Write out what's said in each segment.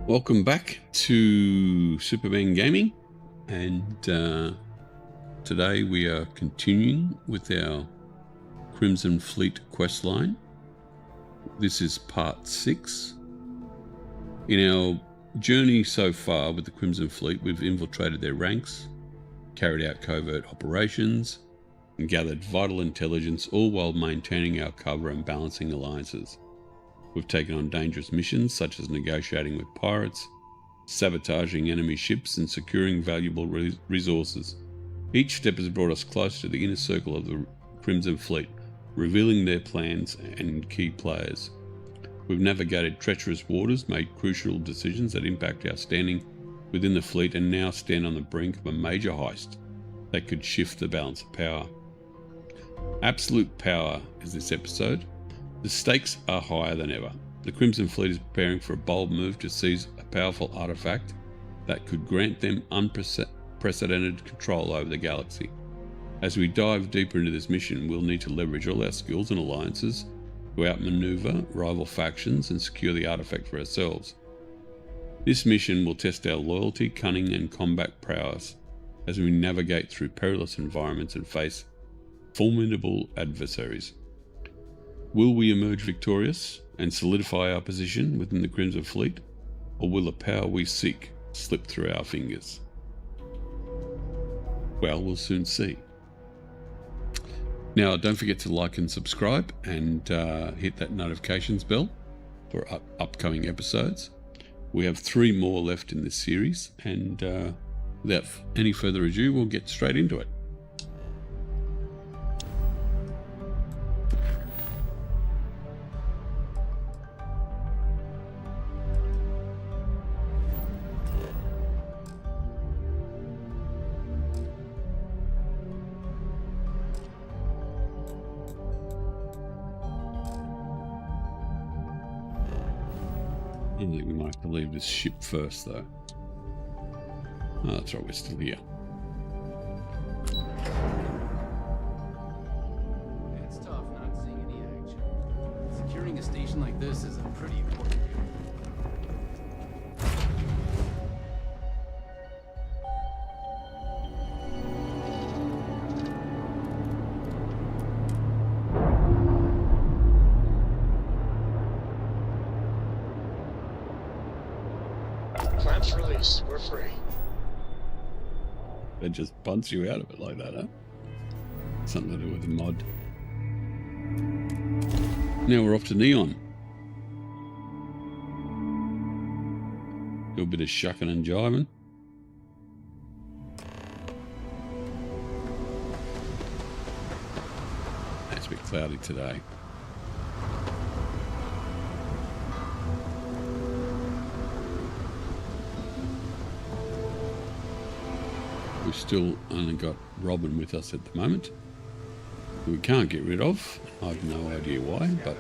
Welcome back to Súperman Gaming, and today we are continuing with our Crimson Fleet questline. This is part 6. In our journey so far with the Crimson Fleet, we've infiltrated their ranks, carried out covert operations, and gathered vital intelligence, all while maintaining our cover and balancing alliances. We've taken on dangerous missions such as negotiating with pirates, sabotaging enemy ships, and securing valuable resources. Each step has brought us closer to the inner circle of the Crimson Fleet, revealing their plans and key players. We've navigated treacherous waters, made crucial decisions that impact our standing within the fleet, and now stand on the brink of a major heist that could shift the balance of power. Absolute power is this episode. The stakes are higher than ever. The Crimson Fleet is preparing for a bold move to seize a powerful artifact that could grant them unprecedented control over the galaxy. As we dive deeper into this mission, we'll need to leverage all our skills and alliances to outmaneuver rival factions and secure the artifact for ourselves. This mission will test our loyalty, cunning, and combat prowess as we navigate through perilous environments and face formidable adversaries. Will we emerge victorious and solidify our position within the Crimson Fleet, or will the power we seek slip through our fingers? Well, we'll soon see. Now, don't forget to like and subscribe, and hit that notifications bell for upcoming episodes. We have 3 more left in this series, and without any further ado, we'll get straight into it. I think we might have to leave this ship first, though. Oh, that's right, we're still here. It's tough not seeing any action. Securing a station like this is a pretty important. Clamps released. We're free. It just bunts you out of it like that, huh? Something to do with the mod. Now we're off to Neon. Do a bit of shucking and jiving. It's a bit cloudy today. We've still only got Robin with us at the moment, who we can't get rid of. I have no idea why, but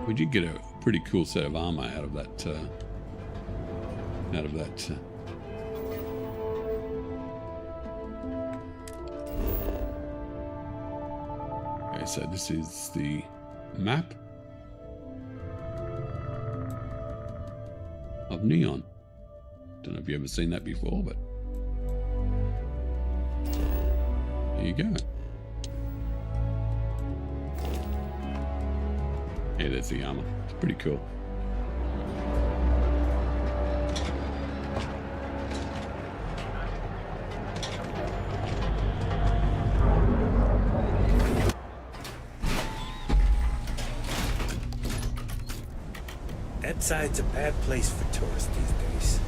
we did get a pretty cool set of armor out of that. Okay, so this is the map of Neon. Don't know if you've ever seen that before, but there you go. Yeah, there's the armor. It's pretty cool. That side's a bad place for tourists these days.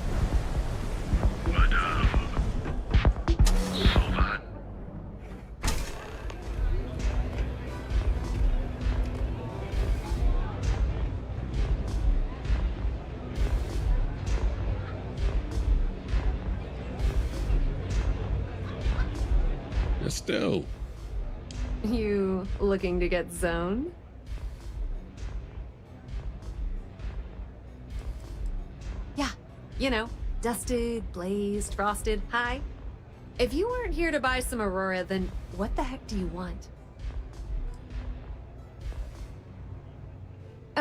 Estelle. You looking to get zoned? Yeah, you know, dusted, blazed, frosted. Hi. If you weren't here to buy some Aurora, then what the heck do you want?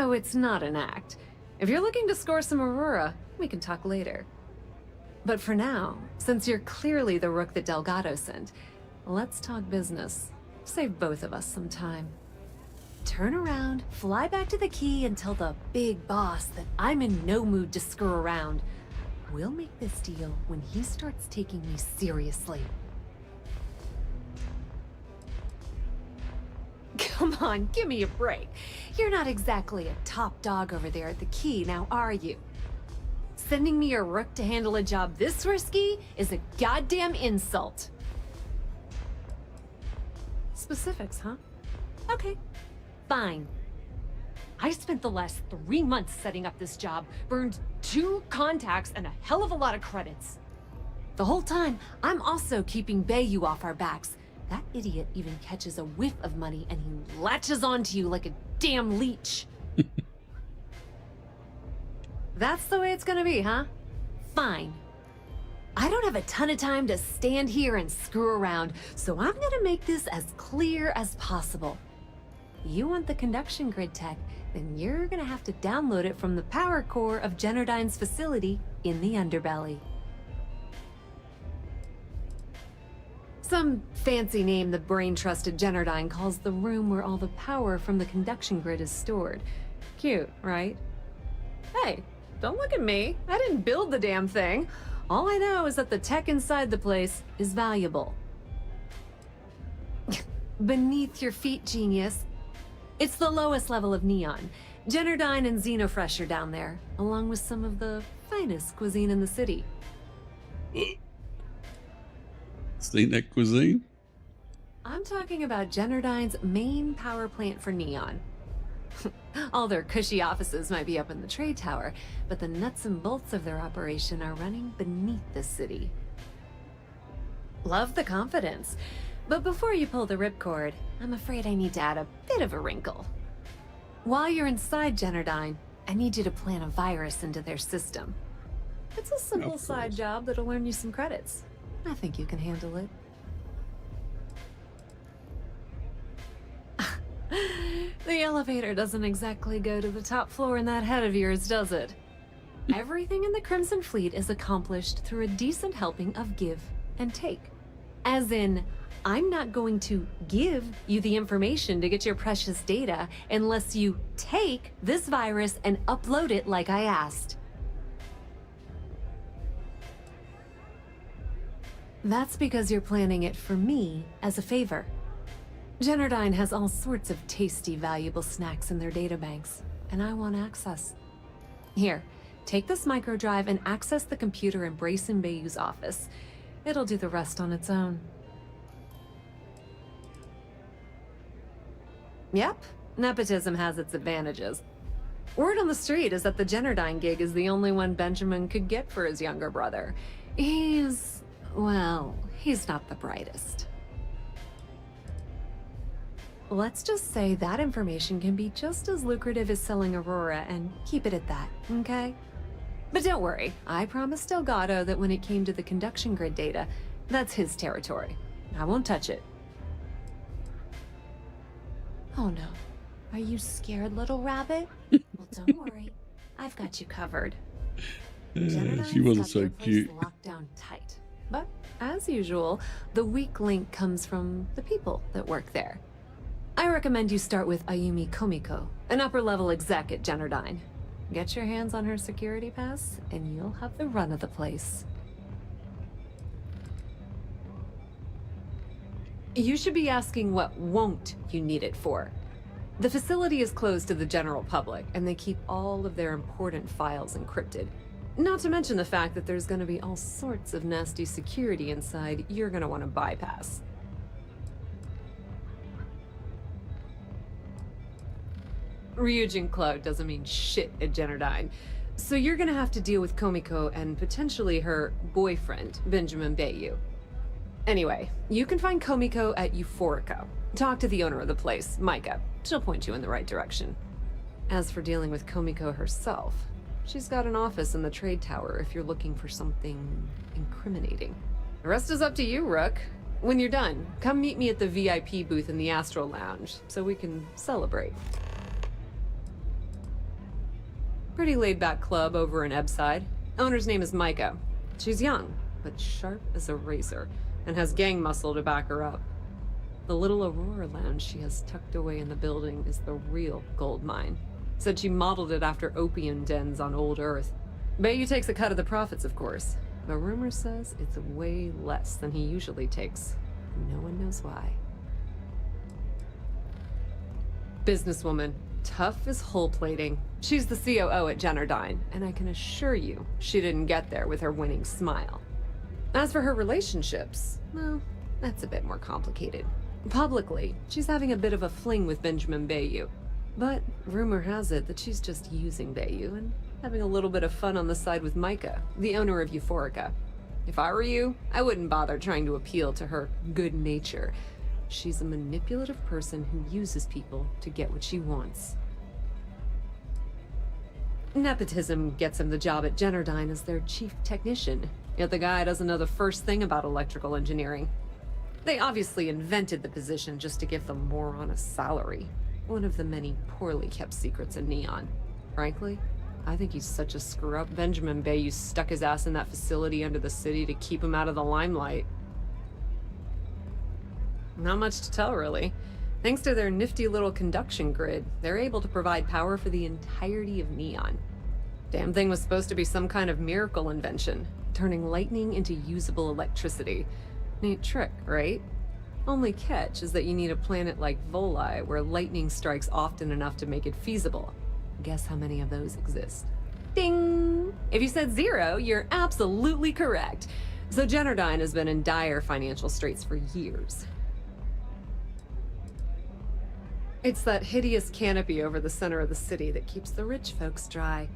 Oh, it's not an act. If you're looking to score some Aurora, we can talk later. But for now, since you're clearly the rook that Delgado sent, let's talk business. Save both of us some time. Turn around, fly back to the key, and tell the big boss that I'm in no mood to screw around. We'll make this deal when he starts taking me seriously. Come on, give me a break. You're not exactly a top dog over there at the key, now are you? Sending me a rook to handle a job this risky is a goddamn insult. Specifics, huh? Okay, fine. I spent the last 3 months setting up this job, burned 2 contacts and a hell of a lot of credits. The whole time, I'm also keeping Bayou off our backs. That idiot even catches a whiff of money and he latches onto you like a damn leech. That's the way it's gonna be, huh? Fine. I don't have a ton of time to stand here and screw around, so I'm gonna make this as clear as possible. You want the conduction grid tech, then you're gonna have to download it from the power core of Generdyne's facility in the underbelly. Some fancy name the brain-trusted Generdyne calls the room where all the power from the conduction grid is stored. Cute, right? Hey, don't look at me. I didn't build the damn thing. All I know is that the tech inside the place is valuable. Beneath your feet, genius. It's the lowest level of Neon. Generdyne and Xenofresh are down there, along with some of the finest cuisine in the city. Seen that cuisine? I'm talking about Generdyne's main power plant for Neon. All their cushy offices might be up in the trade tower, but the nuts and bolts of their operation are running beneath the city. Love the confidence. But before you pull the ripcord, I'm afraid I need to add a bit of a wrinkle. While you're inside Generdyne, I need you to plant a virus into their system. It's a simple side job that'll earn you some credits. I think you can handle it. The elevator doesn't exactly go to the top floor in that head of yours, does it? Everything in the Crimson Fleet is accomplished through a decent helping of give and take. As in, I'm not going to give you the information to get your precious data unless you take this virus and upload it like I asked. That's because you're planning it for me as a favor. Generdyne has all sorts of tasty, valuable snacks in their databanks, and I want access. Here, take this microdrive and access the computer in Brayson Bayou's office. It'll do the rest on its own. Yep, nepotism has its advantages. Word on the street is that the Generdyne gig is the only one Benjamin could get for his younger brother. Well, he's not the brightest. Let's just say that information can be just as lucrative as selling Aurora, and keep it at that, okay? But don't worry, I promised Delgado that when it came to the conduction grid data, that's his territory. I won't touch it. Oh no. Are you scared, little rabbit? Well, don't worry. I've got you covered. She wasn't so cute. Locked down tight. But, as usual, the weak link comes from the people that work there. I recommend you start with Ayumi Komiko, an upper-level exec at Generdyne. Get your hands on her security pass, and you'll have the run of the place. You should be asking what won't you need it for. The facility is closed to the general public, and they keep all of their important files encrypted. Not to mention the fact that there's going to be all sorts of nasty security inside you're going to want to bypass. Ryujin Cloud doesn't mean shit at Generdyne, so you're going to have to deal with Komiko and potentially her boyfriend, Benjamin Bayou. Anyway, you can find Komiko at Euphorica. Talk to the owner of the place, Micah. She'll point you in the right direction. As for dealing with Komiko herself, she's got an office in the trade tower if you're looking for something incriminating. The rest is up to you, Rook. When you're done, come meet me at the VIP booth in the Astral Lounge so we can celebrate. Pretty laid-back club over in Ebbside. Owner's name is Micah. She's young, but sharp as a razor, and has gang muscle to back her up. The little Aurora lounge she has tucked away in the building is the real gold mine. Said she modeled it after opium dens on old Earth. Bayou takes a cut of the profits, of course, but rumor says it's way less than he usually takes. No one knows why. Businesswoman. Tough as hull plating. She's the COO at Generdyne, and I can assure you she didn't get there with her winning smile. As for her relationships, well, that's a bit more complicated. Publicly, she's having a bit of a fling with Benjamin Bayou, but rumor has it that she's just using Bayou and having a little bit of fun on the side with Micah, the owner of Euphorica. If I were you, I wouldn't bother trying to appeal to her good nature. She's a manipulative person who uses people to get what she wants. Nepotism gets him the job at Generdyne as their chief technician, yet the guy doesn't know the first thing about electrical engineering. They obviously invented the position just to give the moron a salary. One of the many poorly kept secrets in Neon. Frankly, I think he's such a screw-up Benjamin Bayou stuck his ass in that facility under the city to keep him out of the limelight. Not much to tell, really. Thanks to their nifty little conduction grid, they're able to provide power for the entirety of Neon. Damn thing was supposed to be some kind of miracle invention, turning lightning into usable electricity. Neat trick, right? Only catch is that you need a planet like Voli, where lightning strikes often enough to make it feasible. Guess how many of those exist? Ding! If you said 0, you're absolutely correct. So Generdyne has been in dire financial straits for years. It's that hideous canopy over the center of the city that keeps the rich folks dry.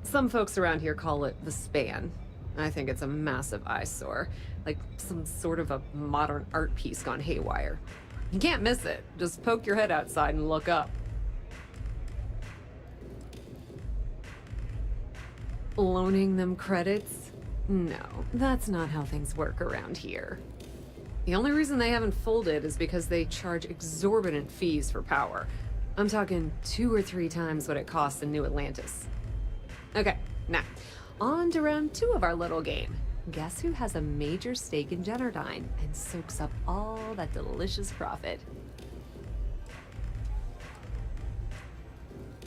Some folks around here call it the Span. I think it's a massive eyesore, like some sort of a modern art piece gone haywire. You can't miss it. Just poke your head outside and look up. Loaning them credits? No, that's not how things work around here. The only reason they haven't folded is because they charge exorbitant fees for power. I'm talking 2 or 3 times what it costs in New Atlantis. Okay, now, on to round 2 of our little game. Guess who has a major stake in Generdyne and soaks up all that delicious profit?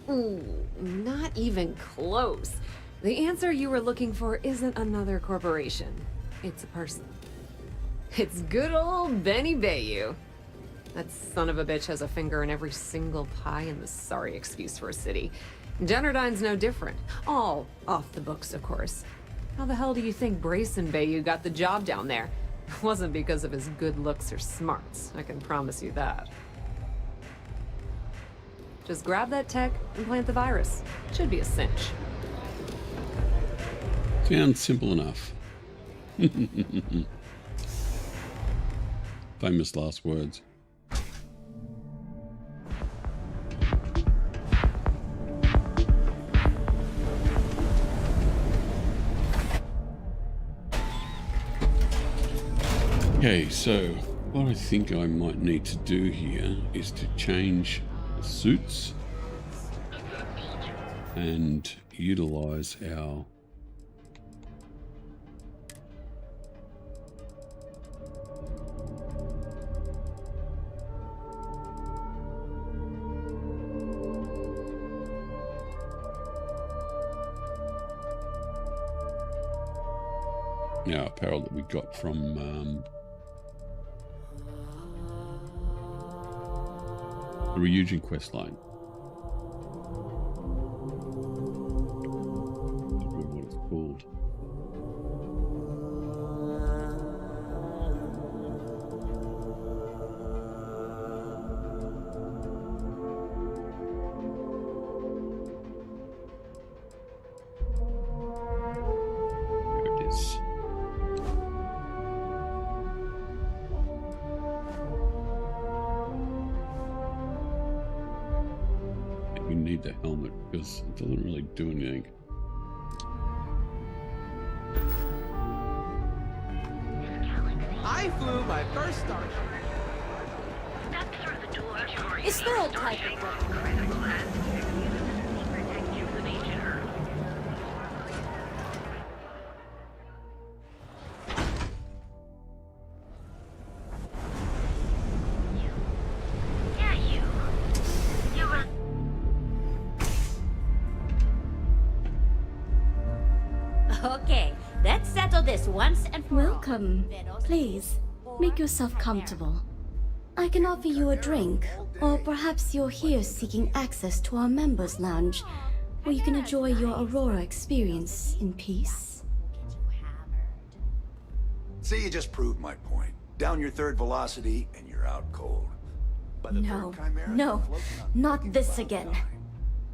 Ooh, not even close. The answer you were looking for isn't another corporation. It's a person. It's good old Benny Bayou. That son of a bitch has a finger in every single pie and the sorry excuse for a city. Generdyne's no different. All off the books, of course. How the hell do you think Brayson Bayou got the job down there? It wasn't because of his good looks or smarts, I can promise you that. Just grab that tech and plant the virus. Should be a cinch. Sounds simple enough. Famous last words. Okay, so what I think I might need to do here is to change the suits and utilize our apparel that we got from the Ryujin Questline. I don't remember what it's called. There it is. We need the helmet because it doesn't really do anything. I flew my first Starship. Is there a type of weapon? Okay, let's settle this once and for all. Welcome. Please, make yourself comfortable. I can offer you a drink, or perhaps you're here seeking access to our members' lounge, where you can enjoy your Aurora experience in peace. See, you just proved my point. Down your third velocity, and you're out cold. By the No, third chimera, no, you're floating on not thinking this about again. dying.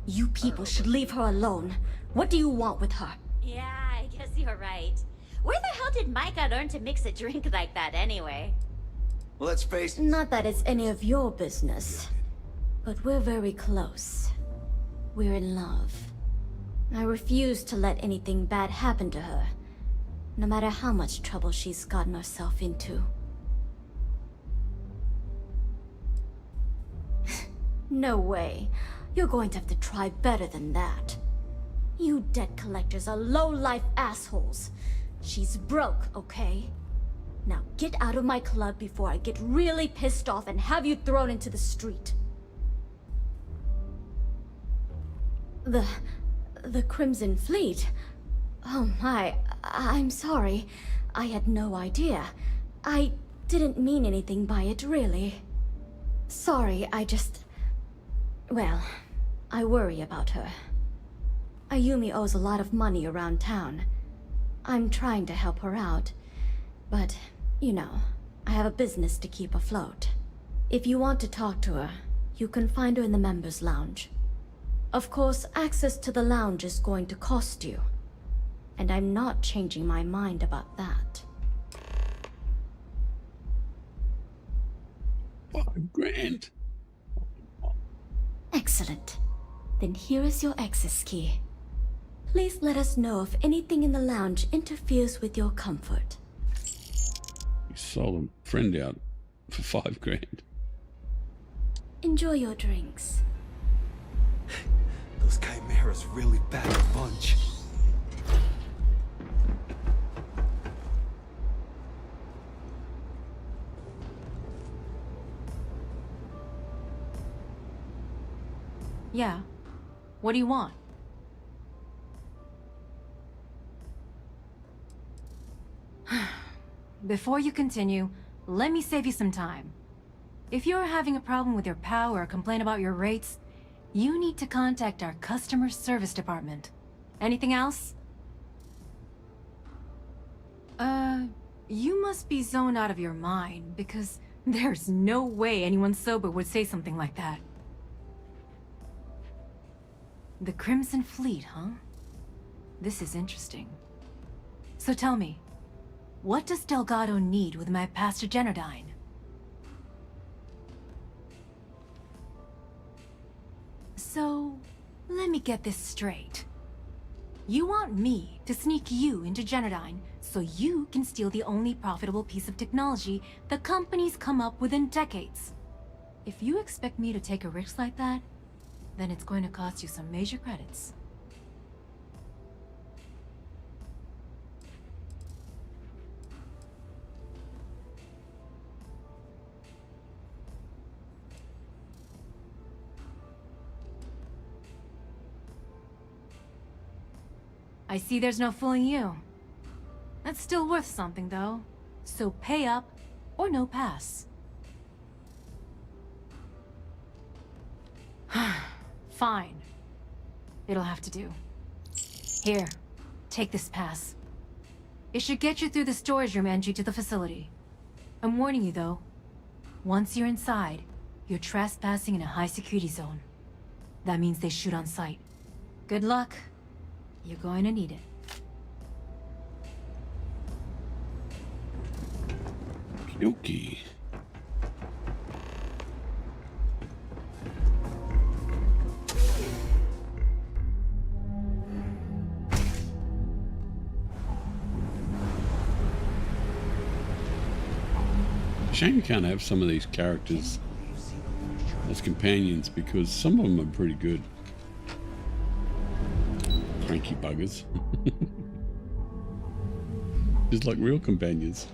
You people should leave her alone. What do you want with her? Yeah, I guess you're right. Where the hell did Micah learn to mix a drink like that anyway? Let's face it. Not that it's any of your business, but we're very close. We're in love. I refuse to let anything bad happen to her, no matter how much trouble she's gotten herself into. No way. You're going to have to try better than that. You debt collectors are low-life assholes. She's broke, okay? Now get out of my club before I get really pissed off and have you thrown into the street. The Crimson Fleet? Oh my, I'm sorry. I had no idea. I didn't mean anything by it, really. Sorry, well, I worry about her. Ayumi owes a lot of money around town. I'm trying to help her out, but, you know, I have a business to keep afloat. If you want to talk to her, you can find her in the members' lounge. Of course, access to the lounge is going to cost you, and I'm not changing my mind about that. $5,000. Excellent. Then here is your access key. Please let us know if anything in the lounge interferes with your comfort. You sold a friend out for $5,000. Enjoy your drinks. Those chimeras really pack a punch. Yeah. What do you want? Before you continue, let me save you some time. If you're having a problem with your POW or complain about your rates, you need to contact our customer service department. Anything else? You must be zoned out of your mind, because there's no way anyone sober would say something like that. The Crimson Fleet, huh? This is interesting. So tell me, what does Delgado need with my Pastor Generdyne? So, let me get this straight. You want me to sneak you into Generdyne so you can steal the only profitable piece of technology the company's come up with in decades. If you expect me to take a risk like that, then it's going to cost you some major credits. I see there's no fooling you. That's still worth something, though. So pay up, or no pass. Fine. It'll have to do. Here, take this pass. It should get you through the storage room entry to the facility. I'm warning you, though. Once you're inside, you're trespassing in a high-security zone. That means they shoot on sight. Good luck. You're going to need it. Okey-dokey. Shame you can't have some of these characters as companions, because some of them are pretty good. Cranky buggers. Just like real companions.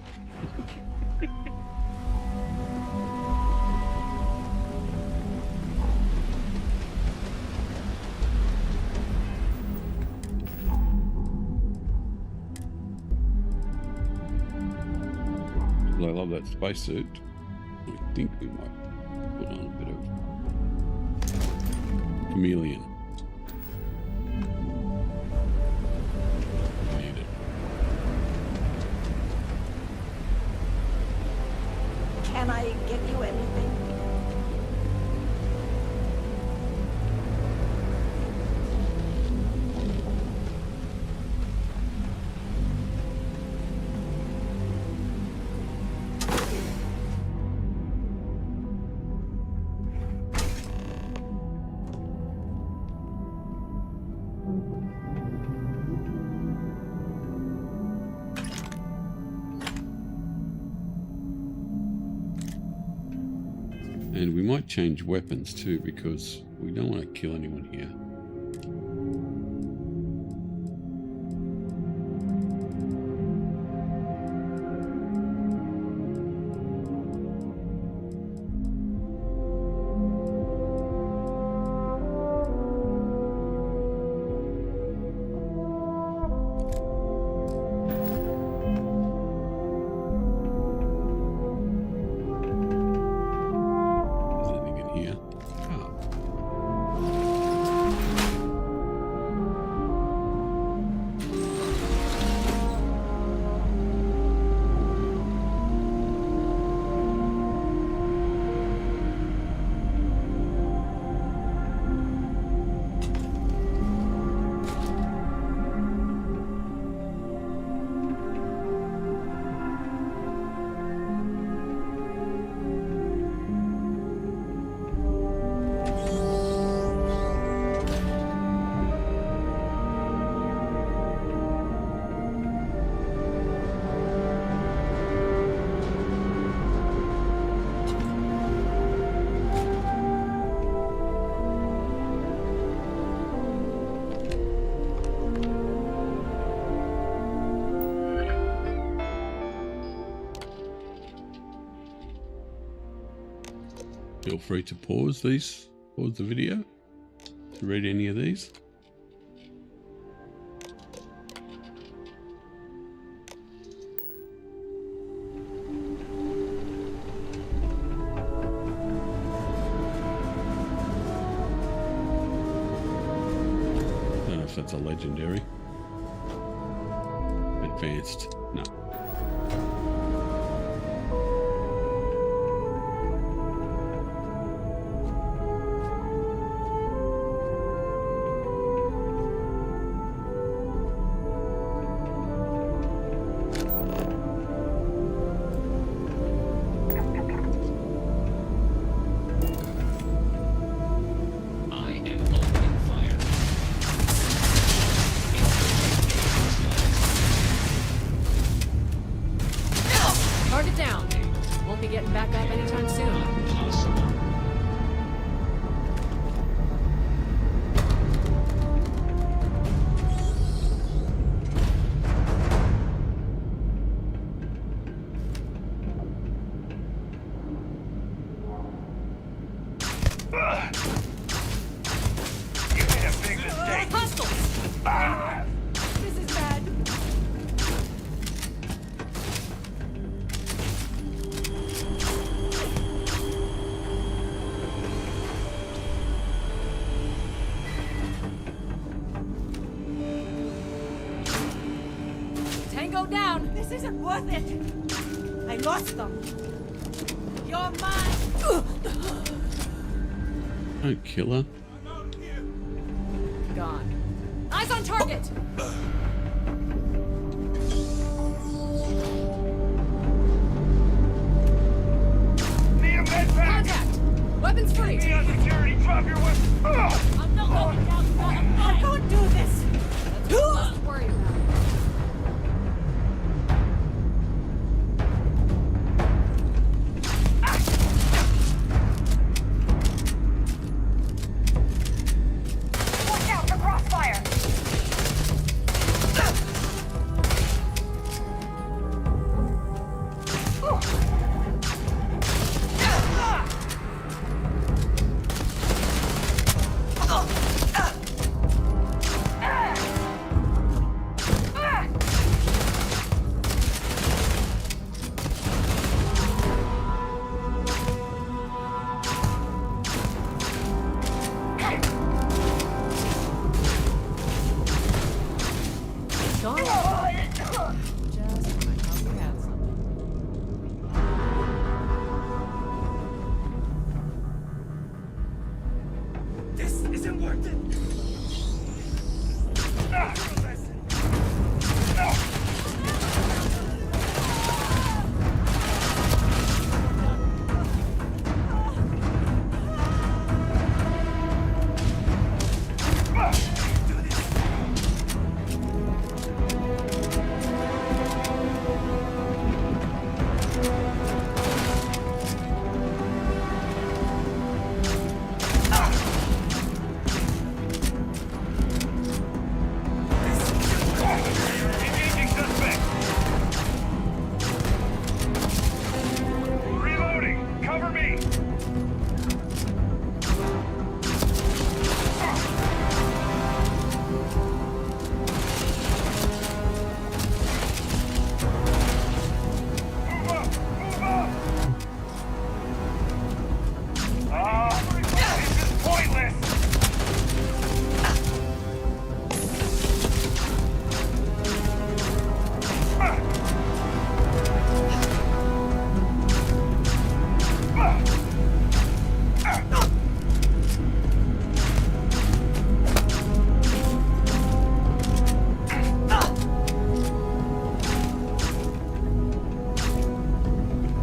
that spacesuit, I think we might put on a bit of chameleon. Need it. Can I get you anything? And we might change weapons too, because we don't want to kill anyone here. Feel free to pause the video to read any of these. Don't know if that's a legendary. Advanced, no. Target down. Won't be getting back up anytime soon. You made a big mistake. Hostiles! This is bad. Tango down. This isn't worth it. I lost them. You're mine. Don't kill her. Gone. Eyes on target. Need a med pack. Contact. Weapons free. Need on security. Drop your weapon. I'm not going down. I can't do this. Don't worry about it. Watch out for crossfire.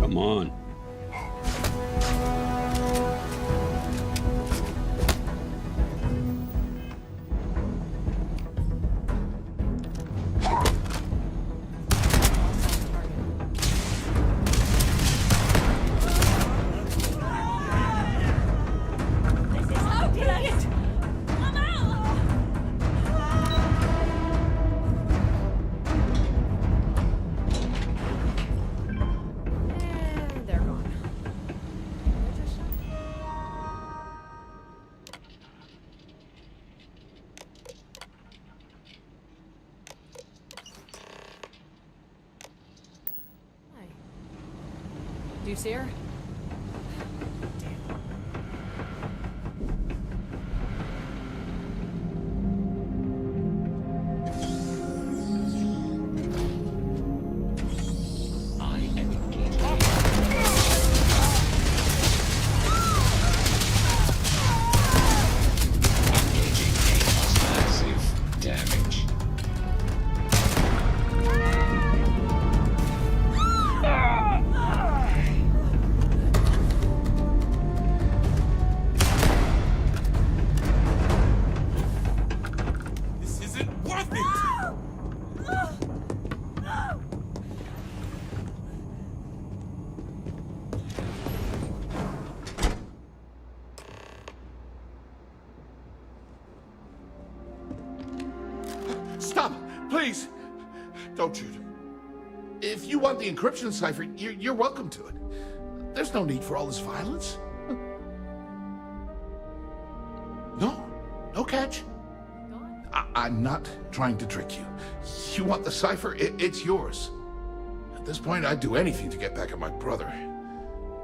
Come on. Do you see her? Stop! Please! Don't shoot. If you want the encryption cipher, you're welcome to it. There's no need for all this violence. No catch. I'm not trying to trick you. You want the cipher? It's yours. At this point, I'd do anything to get back at my brother.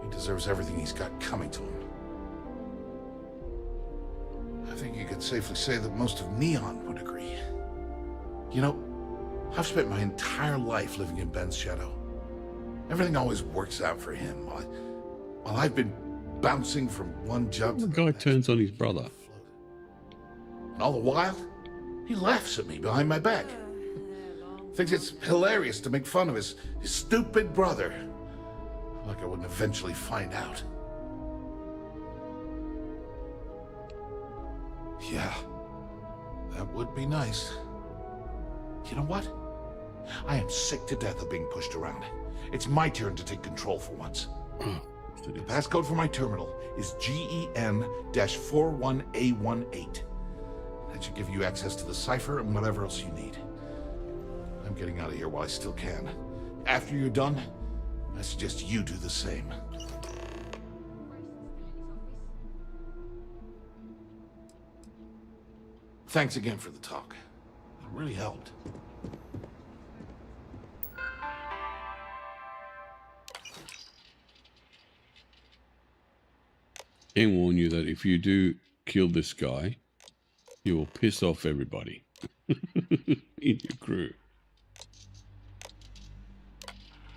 He deserves everything he's got coming to him. I think you could safely say that most of Neon would agree. You know, I've spent my entire life living in Ben's shadow. Everything always works out for him, while I've been bouncing from one job to the guy turns on his brother. And all the while, he laughs at me behind my back. Thinks it's hilarious to make fun of his stupid brother. Like I wouldn't eventually find out. Yeah, that would be nice. You know what? I am sick to death of being pushed around. It's my turn to take control for once. The passcode for my terminal is GEN-41A18. That should give you access to the cipher and whatever else you need. I'm getting out of here while I still can. After you're done, I suggest you do the same. Thanks again for the talk. It really helped. Can warn you that if you do kill this guy, you will piss off everybody in your crew.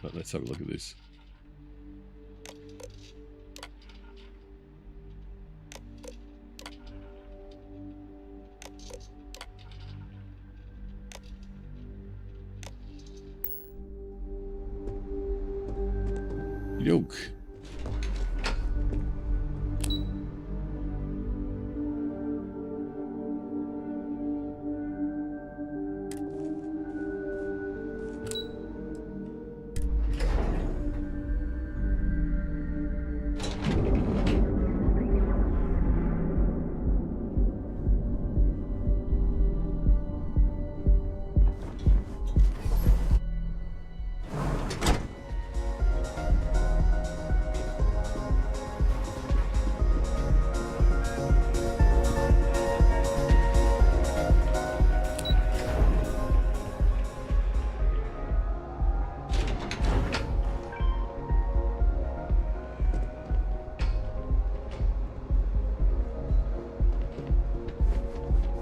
But let's have a look at this. Yoke.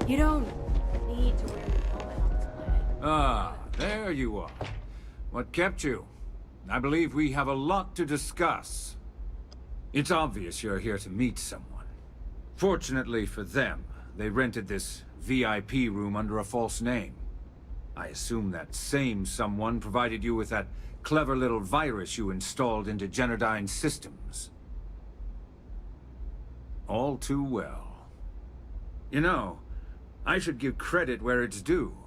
You don't need to wear your helmet on this planet. Ah, there you are. What kept you? I believe we have a lot to discuss. It's obvious you're here to meet someone. Fortunately for them, they rented this VIP room under a false name. I assume that same someone provided you with that clever little virus you installed into Generdyne's systems. All too well. You know, I should give credit where it's due.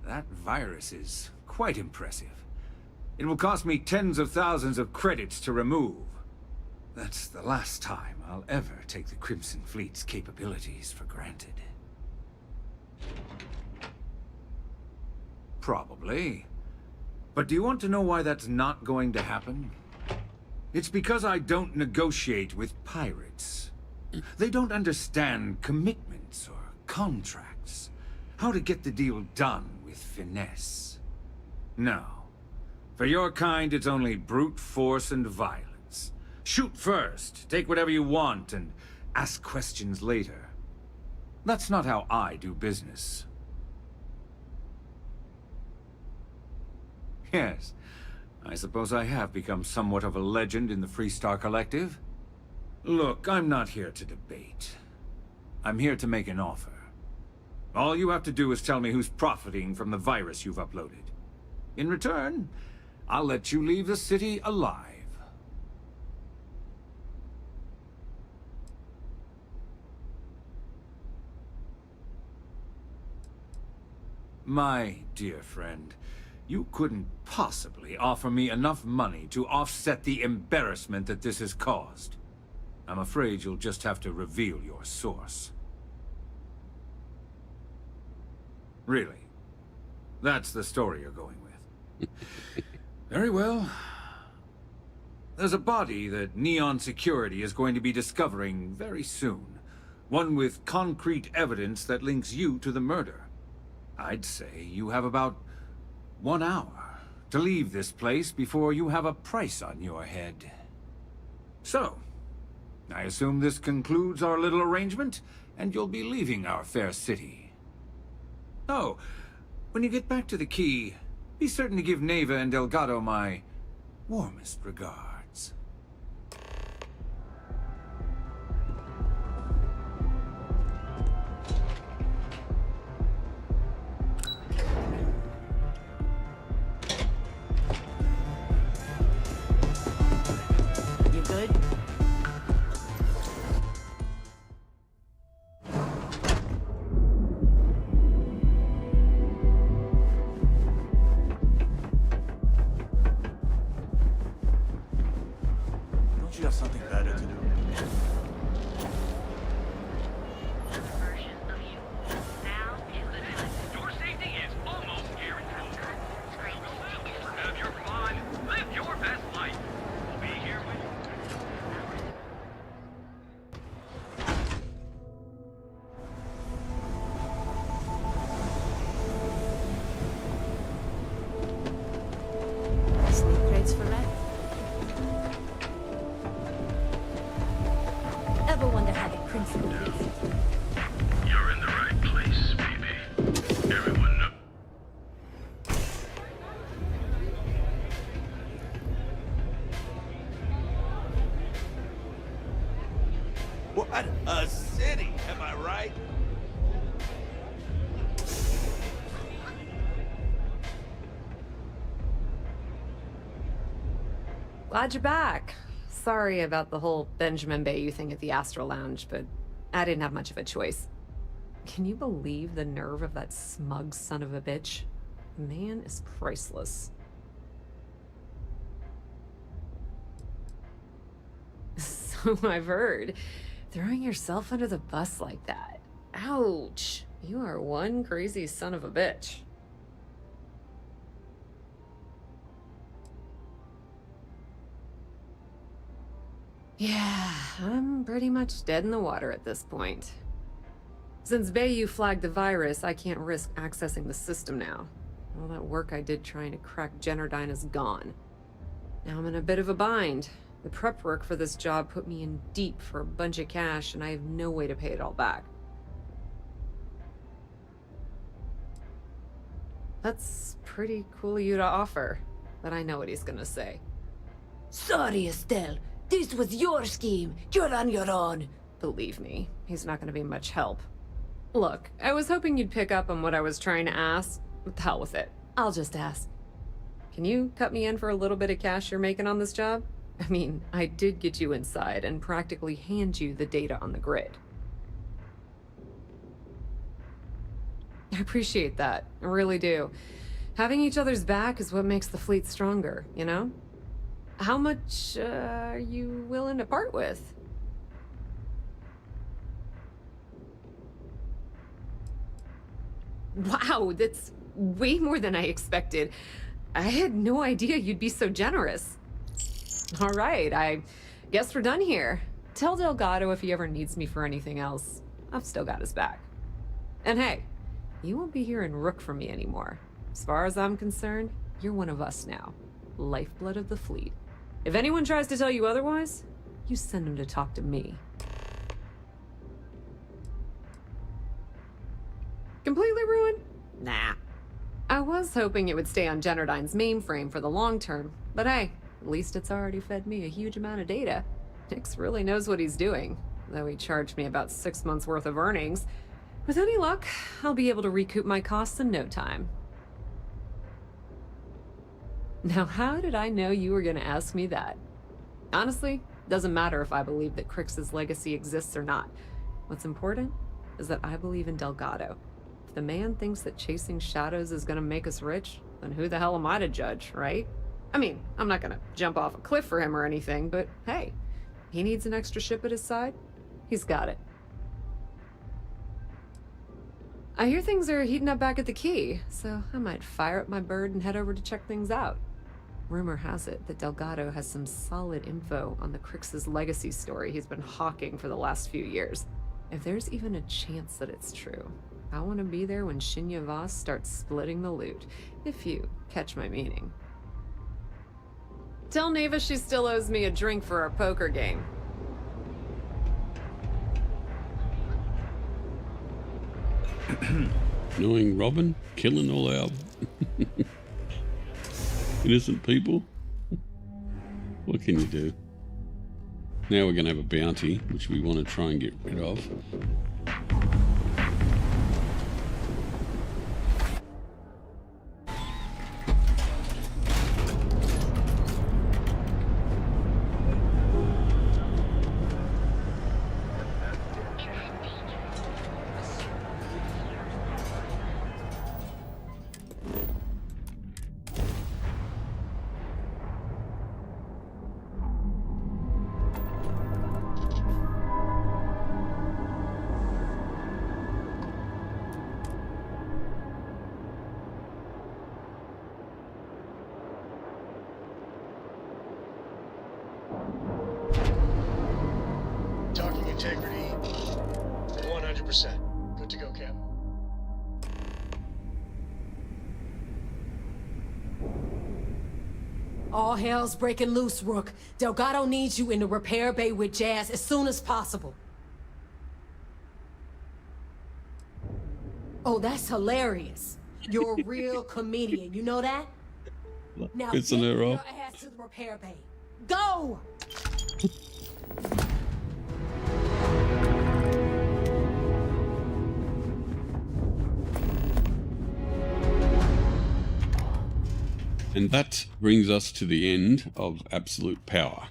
That virus is quite impressive. It will cost me tens of thousands of credits to remove. That's the last time I'll ever take the Crimson Fleet's capabilities for granted. Probably. But do you want to know why that's not going to happen? It's because I don't negotiate with pirates. They don't understand commitments or contracts. How to get the deal done with finesse. No. For your kind, it's only brute force and violence. Shoot first, take whatever you want, and ask questions later. That's not how I do business. Yes, I suppose I have become somewhat of a legend in the Freestar Collective. Look, I'm not here to debate. I'm here to make an offer. All you have to do is tell me who's profiting from the virus you've uploaded. In return, I'll let you leave the city alive. My dear friend, you couldn't possibly offer me enough money to offset the embarrassment that this has caused. I'm afraid you'll just have to reveal your source. Really? That's the story you're going with. Very well. There's a body that Neon Security is going to be discovering very soon. One with concrete evidence that links you to the murder. I'd say you have about 1 hour to leave this place before you have a price on your head. So, I assume this concludes our little arrangement, and you'll be leaving our fair city. Oh, when you get back to the key, be certain to give Neva and Delgado my warmest regards. You good? Don't you have something better to do? Your safety is almost guaranteed. Have your fun. Live your best life. We'll be here when you... Sleep crates for rent? Ever wonder how the Crimson Fleet? You're in the right place, baby. Everyone knows. What a city, am I right? Glad you're back. Sorry about the whole Benjamin Bayou thing at the Astral Lounge, but I didn't have much of a choice. Can you believe the nerve of that smug son of a bitch? The man is priceless. So I've heard. Throwing yourself under the bus like that. Ouch. You are one crazy son of a bitch. Yeah, I'm pretty much dead in the water at this point. Since Bayou flagged the virus, I can't risk accessing the system now. All that work I did trying to crack Generdyne is gone. Now I'm in a bit of a bind. The prep work for this job put me in deep for a bunch of cash, and I have no way to pay it all back. That's pretty cool of you to offer, but I know what he's gonna say. Sorry, Estelle. This was your scheme. You're on your own. Believe me, he's not gonna be much help. Look, I was hoping you'd pick up on what I was trying to ask. What the hell with it? I'll just ask. Can you cut me in for a little bit of cash you're making on this job? I mean, I did get you inside and practically hand you the data on the grid. I appreciate that. I really do. Having each other's back is what makes the fleet stronger, you know? How much are you willing to part with? Wow, that's way more than I expected. I had no idea you'd be so generous. All right, I guess we're done here. Tell Delgado if he ever needs me for anything else. I've still got his back. And hey, you won't be hearing Rook from me anymore. As far as I'm concerned, you're one of us now. Lifeblood of the fleet. If anyone tries to tell you otherwise, you send them to talk to me. Completely ruined? Nah. I was hoping it would stay on Generdyne's mainframe for the long term, but hey, at least it's already fed me a huge amount of data. Nix really knows what he's doing, though he charged me about 6 months worth of earnings. With any luck, I'll be able to recoup my costs in no time. Now, how did I know you were going to ask me that? Honestly, doesn't matter if I believe that Crix's legacy exists or not. What's important is that I believe in Delgado. If the man thinks that chasing shadows is going to make us rich, then who the hell am I to judge, right? I mean, I'm not going to jump off a cliff for him or anything, but hey, he needs an extra ship at his side. He's got it. I hear things are heating up back at the Key, so I might fire up my bird and head over to check things out. Rumor has it that Delgado has some solid info on the Crix's legacy story he's been hawking for the last few years. If there's even a chance that it's true, I want to be there when Shinya Voss starts splitting the loot, if you catch my meaning. Tell Neva she still owes me a drink for our poker game. Knowing Robin, killing all our innocent people. What can you do? Now we're going to have a bounty, which we want to try and get rid of. Docking integrity, 100%. Good to go, Cap. All hell's breaking loose, Rook. Delgado needs you in the repair bay with Jazz as soon as possible. Oh, that's hilarious. You're a real comedian, you know that? Now get your ass to the repair bay. Go! And that brings us to the end of Absolute Power.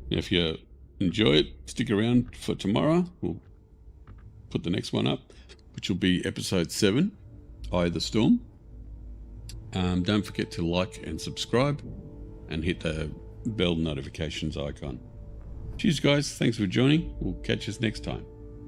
If you enjoy it, stick around for tomorrow. We'll put the next one up, which will be episode 7, Eye of the Storm. Don't forget to like and subscribe and hit the bell notifications icon. Cheers guys, thanks for joining. We'll catch us next time.